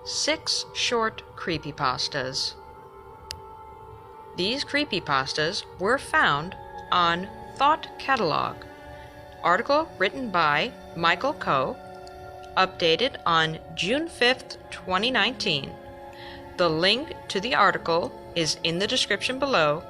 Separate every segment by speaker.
Speaker 1: 6 short creepypastas. These creepypastas were found on Thought Catalog. Article written by Michael Coe, updated on June 5th, 2019. The link to the article is in the description below,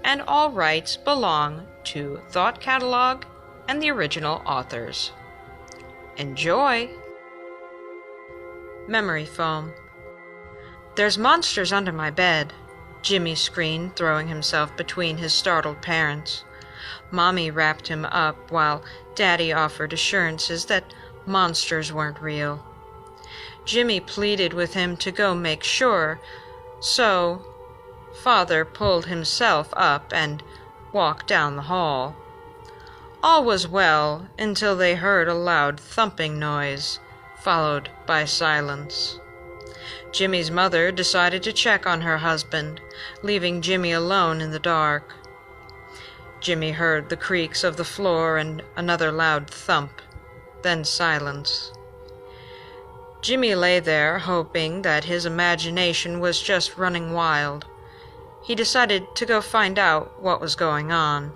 Speaker 1: and all rights belong to Thought Catalog and the original authors. Enjoy! Memory foam. "There's monsters under my bed," Jimmy screamed, throwing himself between his startled parents. Mommy wrapped him up while Daddy offered assurances that monsters weren't real. Jimmy pleaded with him to go make sure, so Father pulled himself up and walked down the hall. All was well until they heard a loud thumping noise, followed by silence. Jimmy's mother decided to check on her husband, leaving Jimmy alone in the dark. Jimmy heard the creaks of the floor and another loud thump, then silence. Jimmy lay there, hoping that his imagination was just running wild. He decided to go find out what was going on.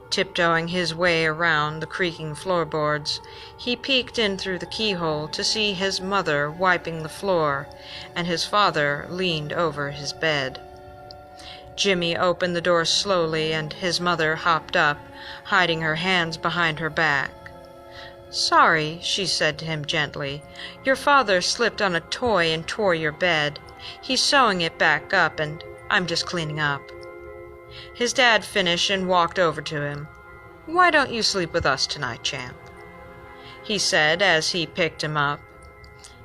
Speaker 1: Tiptoeing his way around the creaking floorboards, he peeked in through the keyhole to see his mother wiping the floor, and his father leaned over his bed. Jimmy opened the door slowly, and his mother hopped up, hiding her hands behind her back. "Sorry," she said to him gently. "Your father slipped on a toy and tore your bed. He's sewing it back up, and I'm just cleaning up." His dad finished and walked over to him. "Why don't you sleep with us tonight, champ?" he said as he picked him up.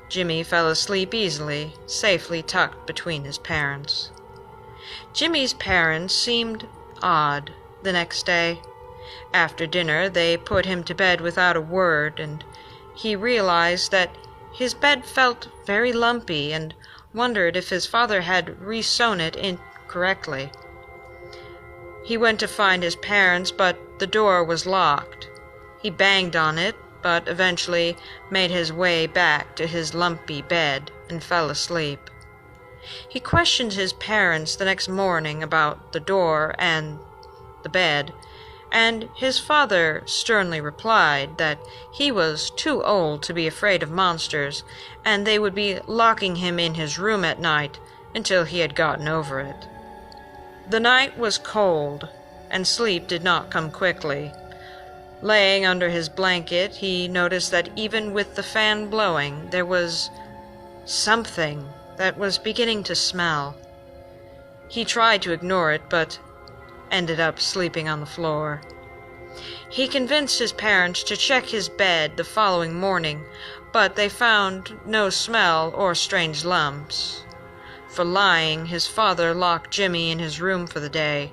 Speaker 1: Jimmy fell asleep easily, safely tucked between his parents. Jimmy's parents seemed odd the next day. After dinner, they put him to bed without a word, and he realized that his bed felt very lumpy and wondered if his father had re-sewn it incorrectly. He went to find his parents, but the door was locked. He banged on it, but eventually made his way back to his lumpy bed and fell asleep. He questioned his parents the next morning about the door and the bed, and his father sternly replied that he was too old to be afraid of monsters, and they would be locking him in his room at night until he had gotten over it. The night was cold, and sleep did not come quickly. Laying under his blanket, he noticed that even with the fan blowing, there was something that was beginning to smell. He tried to ignore it, but ended up sleeping on the floor. He convinced his parents to check his bed the following morning, but they found no smell or strange lumps. For lying, his father locked Jimmy in his room for the day.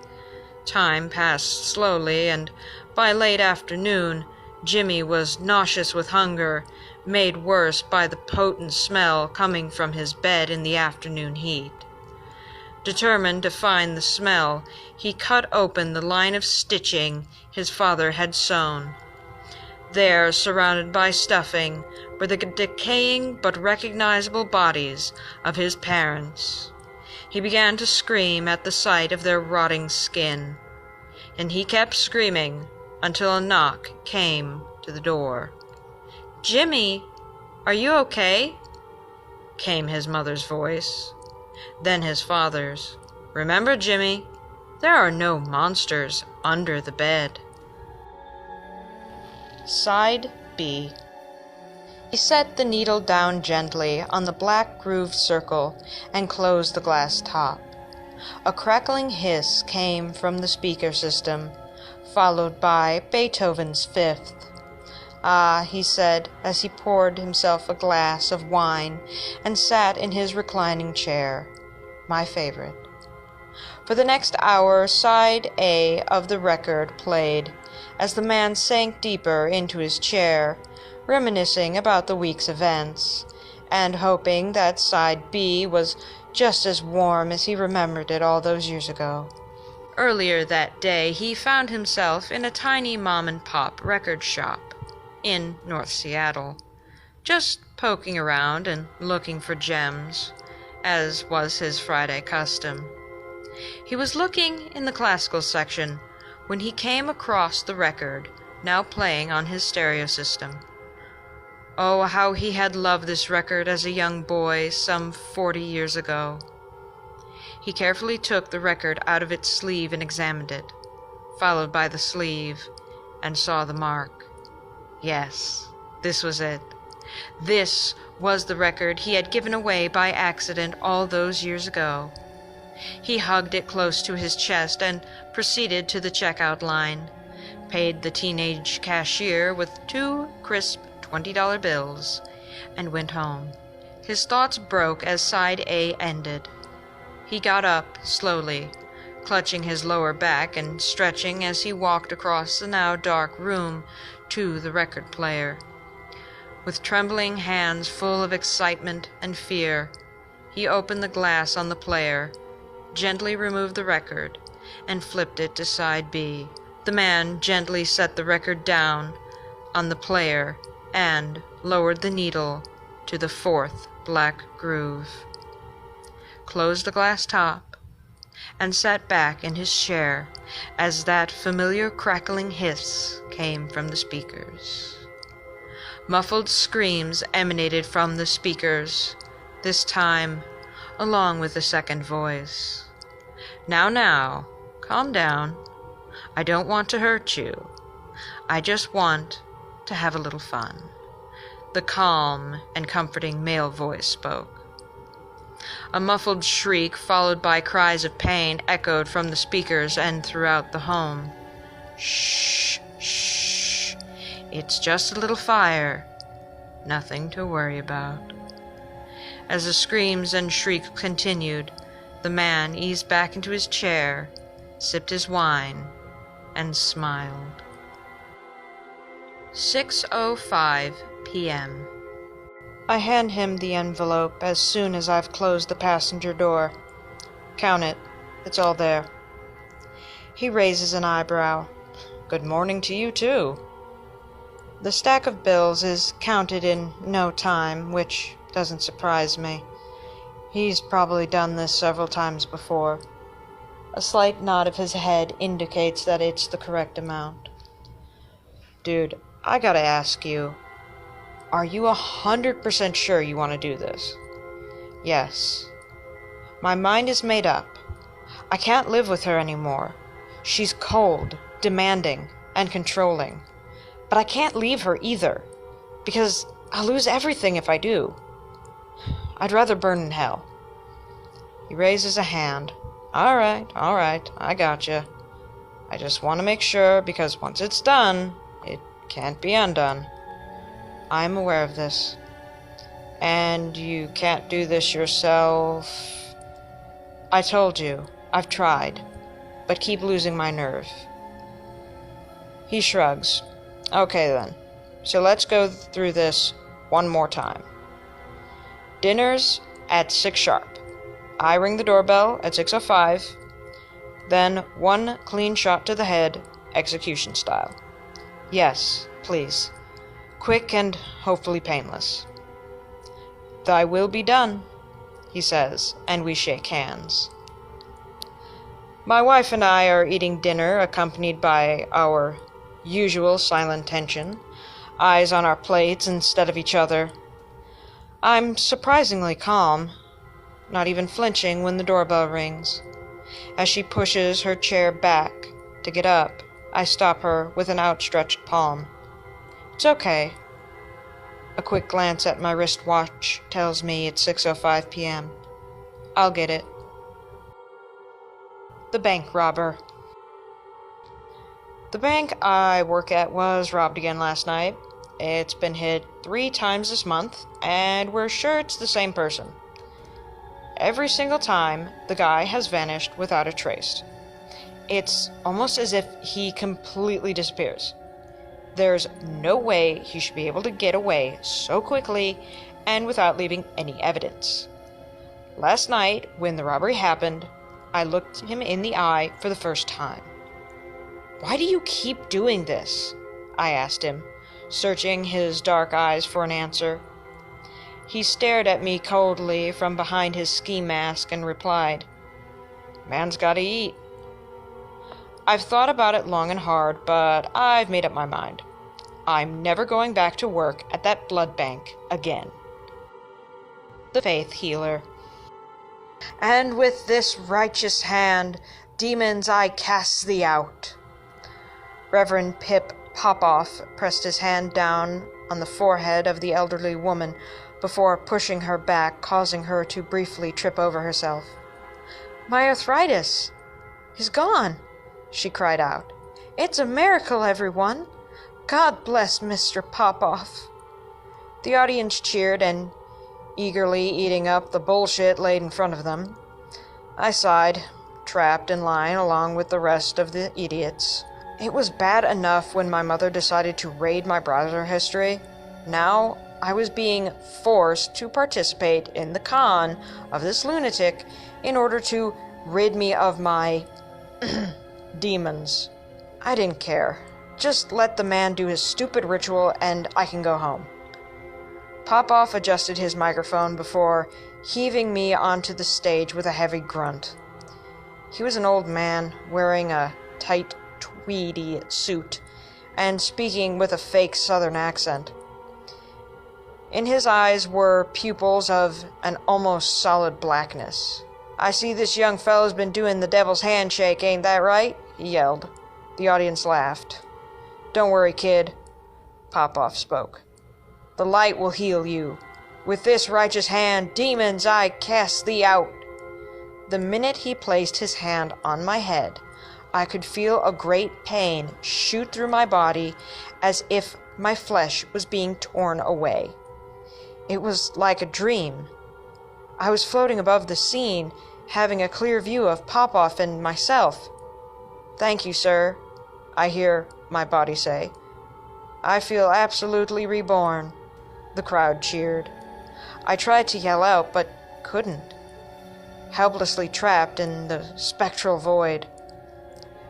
Speaker 1: Time passed slowly, and by late afternoon, Jimmy was nauseous with hunger, made worse by the potent smell coming from his bed in the afternoon heat. Determined to find the smell, he cut open the line of stitching his father had sewn. There, surrounded by stuffing, were the decaying but recognizable bodies of his parents. He began to scream at the sight of their rotting skin, and he kept screaming until a knock came to the door. "Jimmy, are you okay?" came his mother's voice. Then his father's. "Remember, Jimmy, there are no monsters under the bed." Side B. He set the needle down gently on the black grooved circle and closed the glass top. A crackling hiss came from the speaker system, followed by Beethoven's Fifth. "Ah," he said as he poured himself a glass of wine and sat in his reclining chair. "My favorite." For the next hour, side A of the record played as the man sank deeper into his chair, reminiscing about the week's events, and hoping that side B was just as warm as he remembered it all those years ago. Earlier that day, he found himself in a tiny mom-and-pop record shop in North Seattle, just poking around and looking for gems, as was his Friday custom. He was looking in the classical section when he came across the record now playing on his stereo system. Oh, how he had loved this record as a young boy some 40 years ago. He carefully took the record out of its sleeve and examined it, followed by the sleeve, and saw the mark. Yes, this was it. This was the record he had given away by accident all those years ago. He hugged it close to his chest and proceeded to the checkout line, paid the teenage cashier with 2 crisp $20 bills, and went home. His thoughts broke as side A ended. He got up slowly, clutching his lower back and stretching as he walked across the now dark room to the record player. With trembling hands full of excitement and fear, he opened the glass on the player, gently removed the record, and flipped it to side B. The man gently set the record down on the player and lowered the needle to the 4th black groove, closed the glass top, and sat back in his chair as that familiar crackling hiss came from the speakers. Muffled screams emanated from the speakers, this time along with the second voice. Now, calm down. I don't want to hurt you. I just want to have a little fun," the calm and comforting male voice spoke. A muffled shriek, followed by cries of pain, echoed from the speakers and throughout the home. "Shh, shh. It's just a little fire. Nothing to worry about." As the screams and shrieks continued, the man eased back into his chair, sipped his wine, and smiled. 6:05 p.m. I hand him the envelope as soon as I've closed the passenger door. "Count it. It's all there." He raises an eyebrow. "Good morning to you, too." The stack of bills is counted in no time, which doesn't surprise me. He's probably done this several times before. A slight nod of his head indicates that it's the correct amount. "Dude, I gotta ask you, are you 100% sure you want to do this?" "Yes. My mind is made up. I can't live with her anymore. She's cold, demanding, and controlling. But I can't leave her either, because I'll lose everything if I do. I'd rather burn in hell." He raises a hand. All right, I gotcha. I just want to make sure, because once it's done, it can't be undone. I'm aware of this. And you can't do this yourself? I told you, I've tried, but keep losing my nerve. He shrugs. Okay then, so let's go through this one more time. Dinner's at 6 sharp. I ring the doorbell at 6:05. Then 1 clean shot to the head, execution style. Yes, please. Quick and hopefully painless. "Thy will be done," he says, and we shake hands. My wife and I are eating dinner, accompanied by our usual silent tension, eyes on our plates instead of each other. I'm surprisingly calm, not even flinching when the doorbell rings. As she pushes her chair back to get up, I stop her with an outstretched palm. "It's okay." A quick glance at my wristwatch tells me it's 6:05 p.m. I'll get it. The bank robber. The bank I work at was robbed again last night. It's been hit 3 times this month, and we're sure it's the same person. Every single time, the guy has vanished without a trace. It's almost as if he completely disappears. There's no way he should be able to get away so quickly and without leaving any evidence. Last night, when the robbery happened, I looked him in the eye for the first time. "Why do you keep doing this?" I asked him, searching his dark eyes for an answer. He stared at me coldly from behind his ski mask and replied, "Man's gotta eat." I've thought about it long and hard, but I've made up my mind. I'm never going back to work at that blood bank again. The faith healer. And with this righteous hand, demons, I cast thee out. Reverend Pip Popoff pressed his hand down on the forehead of the elderly woman before pushing her back, causing her to briefly trip over herself. "My arthritis is gone," she cried out. "It's a miracle, everyone. God bless Mr. Popoff." The audience cheered and eagerly eating up the bullshit laid in front of them. I sighed, trapped in line along with the rest of the idiots. It was bad enough when my mother decided to raid my browser history. Now I was being forced to participate in the con of this lunatic in order to rid me of my demons. I didn't care. Just let the man do his stupid ritual and I can go home. Popoff adjusted his microphone before heaving me onto the stage with a heavy grunt. He was an old man wearing a tight tweedy suit and speaking with a fake southern accent. In his eyes were pupils of an almost solid blackness. "I see this young fellow's been doing the devil's handshake, ain't that right?" he yelled. The audience laughed. "Don't worry, kid," Popoff spoke. "The light will heal you. With this righteous hand, demons, I cast thee out." The minute he placed his hand on my head, I could feel a great pain shoot through my body as if my flesh was being torn away. It was like a dream. I was floating above the scene, having a clear view of Popoff and myself. "Thank you, sir," I hear my body say. "I feel absolutely reborn." The crowd cheered. I tried to yell out, but couldn't. Helplessly trapped in the spectral void.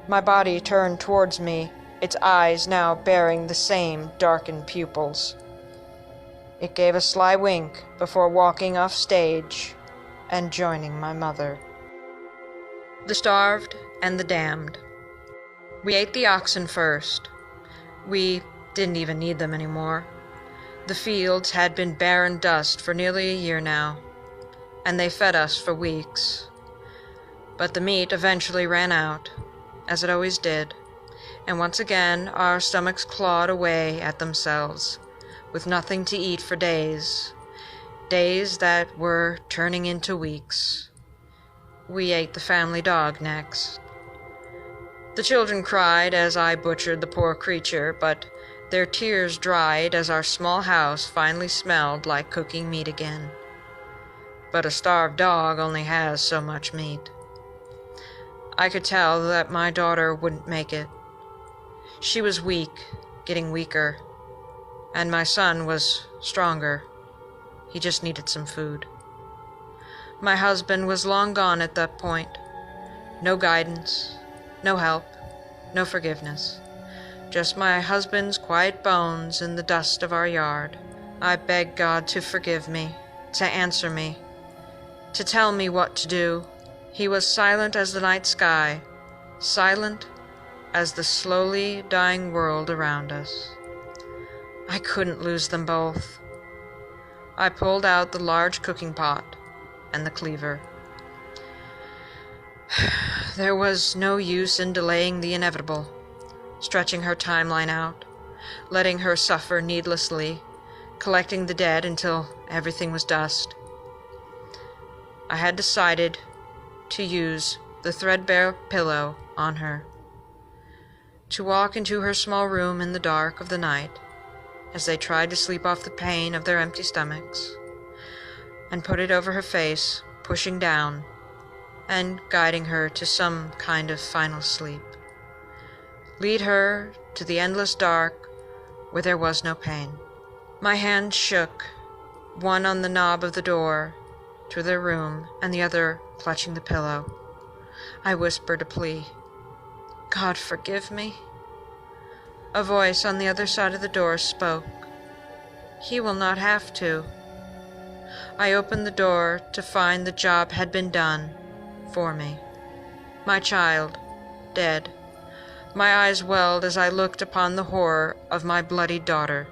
Speaker 1: My body turned towards me, its eyes now bearing the same darkened pupils. It gave a sly wink before walking off stage and joining my mother. The starved and the damned. We ate the oxen first. We didn't even need them anymore. The fields had been barren dust for nearly a year now, and they fed us for weeks. But the meat eventually ran out, as it always did, and once again our stomachs clawed away at themselves, with nothing to eat for days, days that were turning into weeks. We ate the family dog next. The children cried as I butchered the poor creature, but their tears dried as our small house finally smelled like cooking meat again. But a starved dog only has so much meat. I could tell that my daughter wouldn't make it. She was weak, getting weaker, and my son was stronger. He just needed some food. My husband was long gone at that point. No guidance, no help, no forgiveness. Just my husband's quiet bones in the dust of our yard. I begged God to forgive me, to answer me, to tell me what to do. He was silent as the night sky, silent as the slowly dying world around us. I couldn't lose them both. I pulled out the large cooking pot and the cleaver. There was no use in delaying the inevitable, stretching her timeline out, letting her suffer needlessly, collecting the dead until everything was dust. I had decided to use the threadbare pillow on her, to walk into her small room in the dark of the night as they tried to sleep off the pain of their empty stomachs, and put it over her face, pushing down and guiding her to some kind of final sleep. Lead her to the endless dark where there was no pain. My hand shook, one on the knob of the door to their room and the other clutching the pillow. I whispered a plea. "God, forgive me." A voice on the other side of the door spoke. "He will not have to." I opened the door to find the job had been done for me. My child, dead. My eyes welled as I looked upon the horror of my bloodied daughter.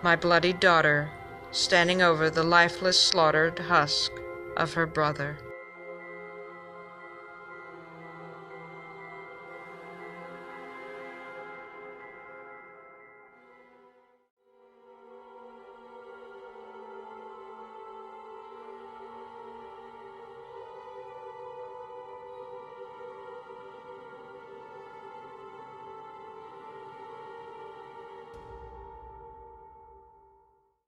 Speaker 1: My bloodied daughter, standing over the lifeless, slaughtered husk of her brother.